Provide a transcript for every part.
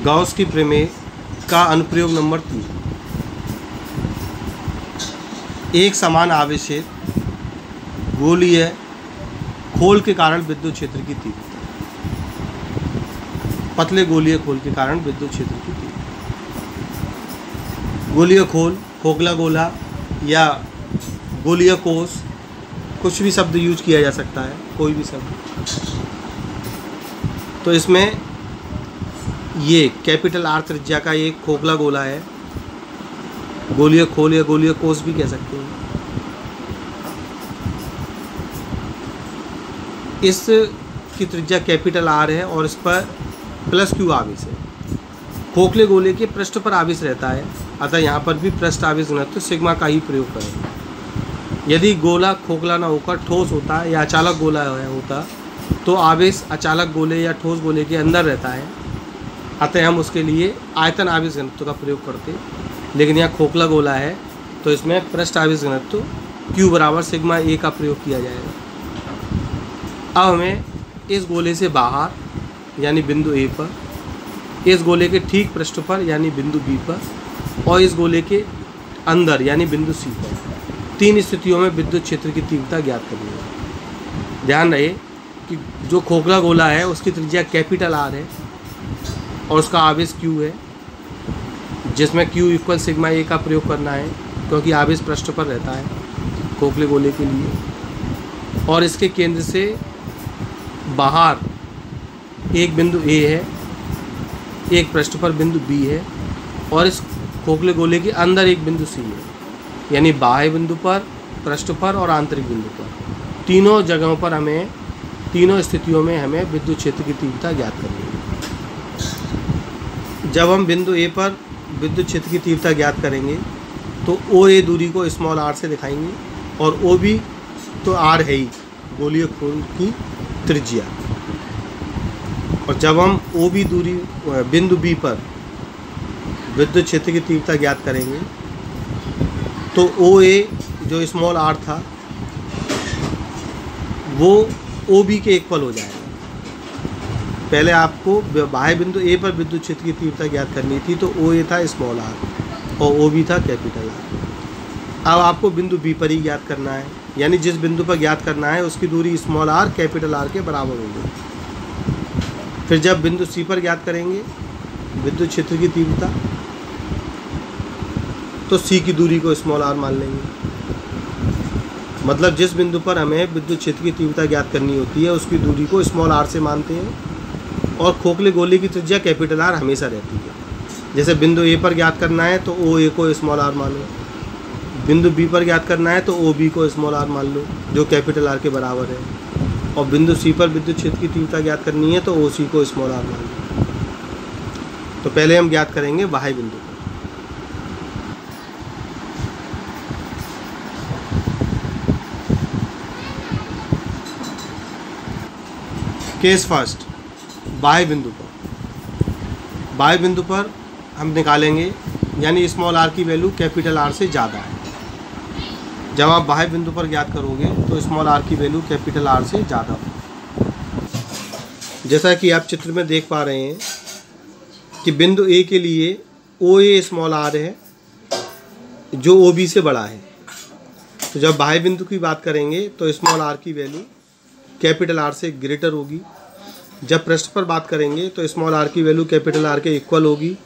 Gauss की प्रमेय का अनुप्रयोग नंबर 3। एक समान आवेशित गोलीय खोल के कारण विद्युत क्षेत्र की तीव्रता। पतले गोलीय खोल के कारण विद्युत क्षेत्र की तीव्रता। गोलीय खोल, खोखला गोला या गोलीय कोष, कुछ भी शब्द यूज किया जा सकता है, कोई भी शब्द। तो इसमें ये कैपिटल आर त्रिज्या का एक खोखला गोला है, गोलीय खोल या गोलीय कोष भी कह सकते हैं। इस की त्रिज्या कैपिटल आर है और इस पर प्लस क्यू आवेश है। खोखले गोले के पृष्ठ पर आवेश रहता है, अतः यहाँ पर भी पृष्ठ आवेश घनत्व सिग्मा का ही प्रयोग करेंगे। यदि गोला खोखला न होकर ठोस होता या अचालक गोला होता तो आवेश अचालक गोले या ठोस गोले के अंदर रहता है, अतः हम उसके लिए आयतन आवेश घनत्व का प्रयोग करते। लेकिन यहाँ खोखला गोला है तो इसमें पृष्ठ आवेश घनत्व Q बराबर सिग्मा A का प्रयोग किया जाएगा। अब हमें इस गोले से बाहर यानी बिंदु A पर, इस गोले के ठीक पृष्ठ पर यानी बिंदु B पर और इस गोले के अंदर यानी बिंदु C पर 3 स्थितियों में विद्युत क्षेत्र की तीव्रता ज्ञात करनी है। ध्यान रहे कि जो खोखला गोला है उसकी त्रिज्या कैपिटल R है और उसका आवेश Q है, जिसमें Q इक्वल सिग्मा A का प्रयोग करना है क्योंकि आवेश पृष्ठ पर रहता है खोखले गोले के लिए। और इसके केंद्र से बाहर एक बिंदु A है, एक पृष्ठ पर बिंदु B है और इस खोखले गोले के अंदर एक बिंदु C है, यानी बाह्य बिंदु पर, पृष्ठ पर और आंतरिक बिंदु पर। तीनों जगहों पर हमें, तीनों स्थितियों में हमें विद्युत क्षेत्र की तीव्रता ज्ञात करनी है। जब हम बिंदु A पर विद्युत क्षेत्र की तीव्रता ज्ञात करेंगे तो OA दूरी को स्मॉल r से दिखाएंगे और OB तो r है ही गोलीय खोल की त्रिज्या। और जब हम OB दूरी बिंदु B पर विद्युत क्षेत्र की तीव्रता ज्ञात करेंगे तो OA जो स्मॉल r था वो OB के इक्वल हो जाएगा। पहले आपको बाह्य बिंदु A पर विद्युत क्षेत्र की तीव्रता ज्ञात करनी थी तो OA था स्मॉल r और OB था कैपिटल R। अब आपको बिंदु B पर ही ज्ञात करना है, यानी जिस बिंदु पर ज्ञात करना है उसकी दूरी स्मॉल r कैपिटल R के बराबर होगी। फिर जब बिंदु C पर ज्ञात करेंगे विद्युत क्षेत्र की तीव्रता तो C की दूरी को स्मॉल r मान लेंगे। मतलब जिस बिंदु पर हमें विद्युत क्षेत्र की तीव्रता ज्ञात करनी होती है उसकी दूरी को स्मॉल r से मानते हैं और खोखले गोले की त्रिज्या कैपिटल R हमेशा रहती है। जैसे बिंदु A पर ज्ञात करना है तो OA को स्मॉल r मान लो, बिंदु B पर ज्ञात करना है तो OB को स्मॉल r मान लो जो कैपिटल R के बराबर है, और बिंदु C पर विद्युत क्षेत्र की तीव्रता ज्ञात करनी है तो OC को स्मॉल r मान लो। तो पहले हम ज्ञात करेंगे बाह्य बिंदु को। केस फर्स्ट, बाह्य बिंदु पर। बाह्य बिंदु पर हम निकालेंगे यानी स्मॉल r की वैल्यू कैपिटल R से ज़्यादा है। जब आप बाह्य बिंदु पर ज्ञात करोगे तो स्मॉल r की वैल्यू कैपिटल R से ज़्यादा हो। जैसा कि आप चित्र में देख पा रहे हैं कि बिंदु A के लिए OA स्मॉल r है जो OB से बड़ा है। तो जब बाह्य बिंदु की बात करेंगे तो स्मॉल r की वैल्यू कैपिटल R से ग्रेटर होगी। जब पृष्ठ पर बात करेंगे तो स्मॉल r की वैल्यू कैपिटल R के इक्वल होगी।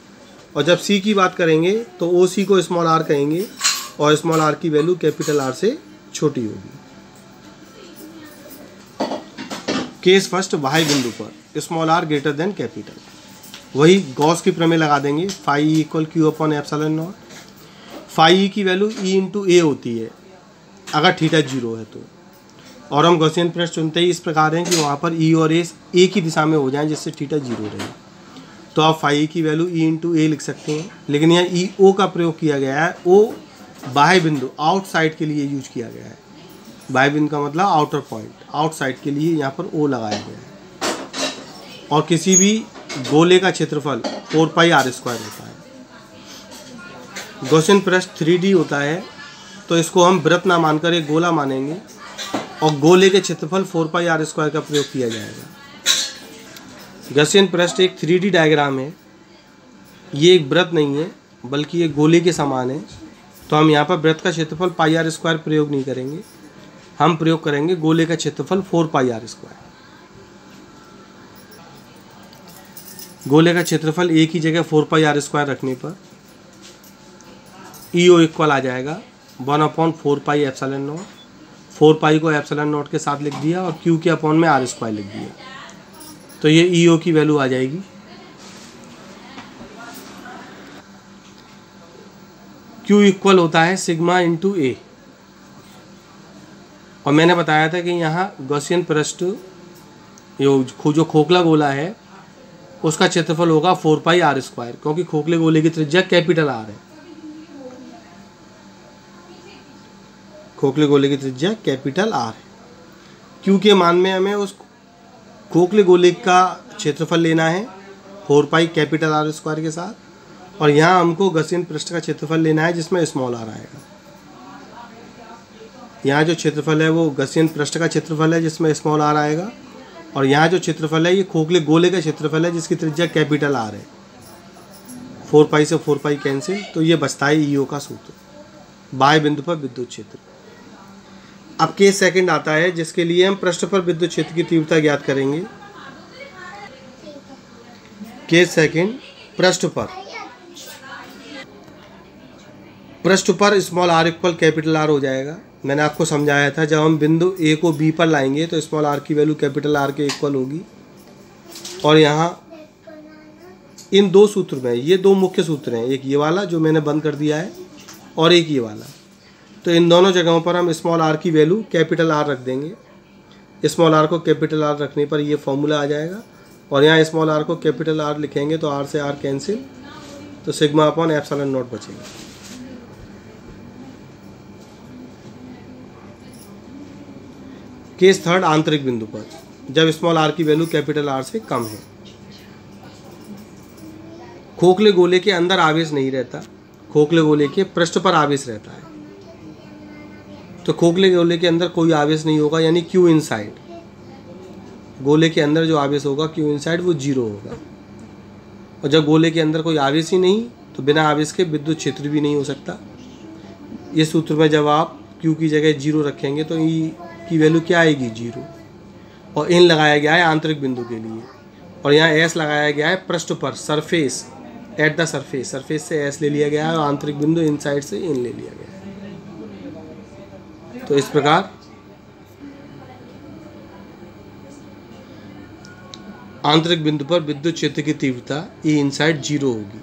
और जब C की बात करेंगे तो OC को स्मॉल r कहेंगे और स्मॉल r की वैल्यू कैपिटल R से छोटी होगी। केस फर्स्ट, बाह्य बिंदु पर small r greater than capital. वही गॉस की प्रमेय लगा देंगे, phi E equal Q upon epsilon not. Phi E की वैल्यू E इंटू A होती है अगर थीटा 0 है तो। और हम गॉसियन पृष्ठ चुनते ही इस प्रकार हैं कि वहाँ पर E और A एक ही दिशा में हो जाएं जिससे थीटा 0 रहे। तो आप फाई की वैल्यू E इंटू A लिख सकते हैं, लेकिन यहाँ EO का प्रयोग किया गया है। O बाह्य बिंदु आउटसाइड के लिए यूज किया गया है। बाह्य बिंदु का मतलब आउटर पॉइंट, आउटसाइड के लिए यहाँ पर O लगाया गया है। और किसी भी गोले का क्षेत्रफल 4 पाई r स्क्वायर होता है। गॉसियन पृष्ठ 3D होता है तो इसको हम वृत्त ना मानकर एक गोला मानेंगे और गोले के क्षेत्रफल 4 पाई r स्क्वायर का प्रयोग किया जाएगा। गॉसियन पृष्ठ एक 3D डायग्राम है ये एक वृत्त नहीं है बल्कि ये गोले के समान है, तो हम यहाँ पर वृत्त का क्षेत्रफल पाई आर स्क्वायर प्रयोग नहीं करेंगे, हम प्रयोग करेंगे गोले का क्षेत्रफल 4 पाई आर स्क्वायर। गोले का क्षेत्रफल एक ही जगह 4 पाई आर स्क्वायर रखने पर ईओ इक्वल आ जाएगा 1/4 पाई एप्सिलॉन नॉट। 4 पाई को एप्सिलॉन नॉट के साथ लिख दिया और क्यू के अपॉन में आर स्क्वायर लिख दिया, तो ये ईओ की वैल्यू आ जाएगी। क्यू इक्वल होता है सिग्मा इंटू ए, और मैंने बताया था कि यहाँ गॉसियन पृष्ठ जो खोखला गोला है उसका क्षेत्रफल होगा 4 पाई आर स्क्वायर, क्योंकि खोखले गोले की त्रिज्या कैपिटल आर है। खोखले गोले की त्रिज्या कैपिटल आर है। क्यू के मान में हमें उस खोखले गोले का क्षेत्रफल लेना है 4 पाई कैपिटल आर स्क्वायर के साथ, और यहाँ हमको गॉसियन पृष्ठ का क्षेत्रफल लेना है जिसमें स्मॉल आर आएगा। यहाँ जो क्षेत्रफल है वो गॉसियन पृष्ठ का क्षेत्रफल है जिसमें स्मॉल आर आएगा, और यहाँ जो क्षेत्रफल है ये खोखले गोले का क्षेत्रफल है जिसकी त्रिज्या कैपिटल आर है। 4 पाई से 4 पाई कैंसिल, तो ये बचता है ईओ का सूत्र, बाह्य बिंदु पर विद्युत क्षेत्र। अब केस सेकंड आता है जिसके लिए हम पृष्ठ पर विद्युत क्षेत्र की तीव्रता ज्ञात करेंगे। केस सेकंड, पृष्ठ पर small R equal capital R हो जाएगा। मैंने आपको समझाया था जब हम बिंदु ए को बी पर लाएंगे तो स्मॉल आर की वैल्यू कैपिटल आर के इक्वल होगी, और यहाँ इन दो सूत्र में, ये दो मुख्य सूत्र हैं, एक ये वाला जो मैंने बंद कर दिया है और एक ये वाला, तो इन दोनों जगहों पर हम स्मॉल आर की वैल्यू कैपिटल आर रख देंगे। स्मॉल आर को कैपिटल आर रखने पर ये फॉर्मूला आ जाएगा, और यहाँ स्मॉल आर को कैपिटल आर लिखेंगे तो आर से आर कैंसिल, तो सिग्मा अपॉन एप्सिलॉन नॉट बचेगा। केस थर्ड, आंतरिक बिंदु पर जब स्मॉल आर की वैल्यू कैपिटल आर से कम है। खोखले गोले के अंदर आवेश नहीं रहता, खोखले गोले के पृष्ठ पर आवेश रहता है, तो खोखले गोले के अंदर कोई आवेश नहीं होगा, यानी क्यू इनसाइड, गोले के अंदर जो आवेश होगा क्यू इनसाइड वो 0 होगा। और जब गोले के अंदर कोई आवेश ही नहीं तो बिना आवेश के विद्युत क्षेत्र भी नहीं हो सकता। ये सूत्र में जब आप क्यू की जगह 0 रखेंगे तो ई की वैल्यू क्या आएगी, 0, और इन लगाया गया है आंतरिक बिंदु के लिए, और यहाँ एस लगाया गया है पृष्ठ पर, surface, at the surface, surface से एस ले लिया गया है और आंतरिक बिंदु इनसाइड से इन ले लिया गया है। तो इस प्रकार आंतरिक बिंदु पर विद्युत क्षेत्र की तीव्रता ई इनसाइड 0 होगी।